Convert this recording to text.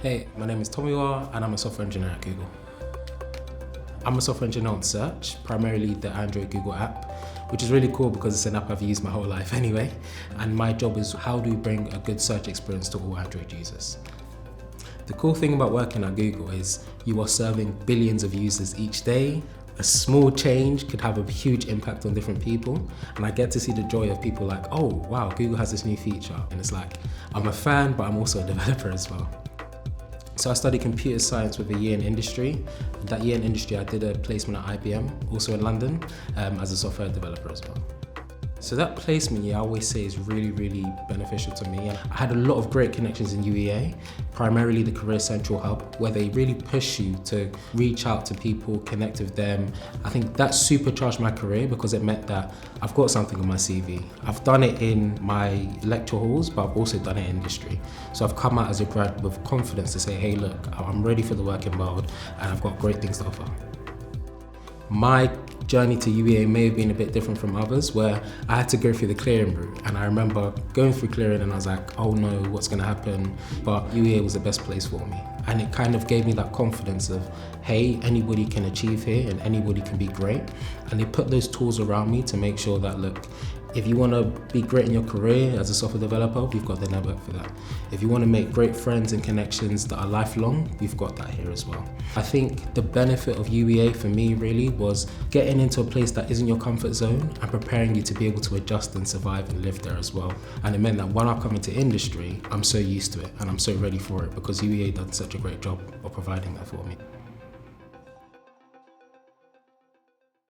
Hey, my name is Tomiwa and I'm a software engineer at Google. I'm a software engineer on Search, primarily the Android Google app, which is really cool because it's an app I've used my whole life anyway. And my job is how do we bring a good search experience to all Android users. The cool thing about working at Google is you are serving billions of users each day. A small change could have a huge impact on different people. And I get to see the joy of people like, oh, wow, Google has this new feature. And it's like, I'm a fan, but I'm also a developer as well. So I studied computer science with a year in industry. That year in industry, I did a placement at IBM, also in London, as a software developer as well. So that placement year, I always say, is really, really beneficial to me. And I had a lot of great connections in UEA, primarily the Career Central Hub, where they really push you to reach out to people, connect with them. I think that supercharged my career because it meant that I've got something on my CV. I've done it in my lecture halls, but I've also done it in industry. So I've come out as a grad with confidence to say, hey, look, I'm ready for the working world and I've got great things to offer. My journey to UEA may have been a bit different from others, where I had to go through the clearing route. And I remember going through clearing and I was like, oh no, what's gonna happen? But UEA was the best place for me. And it kind of gave me that confidence of, hey, anybody can achieve here and anybody can be great. And they put those tools around me to make sure that, look, if you want to be great in your career as a software developer, we've got the network for that. If you want to make great friends and connections that are lifelong, we've got that here as well. I think the benefit of UEA for me really was getting into a place that isn't your comfort zone and preparing you to be able to adjust and survive and live there as well. And it meant that when I come into industry, I'm so used to it and I'm so ready for it because UEA done such a great job of providing that for me.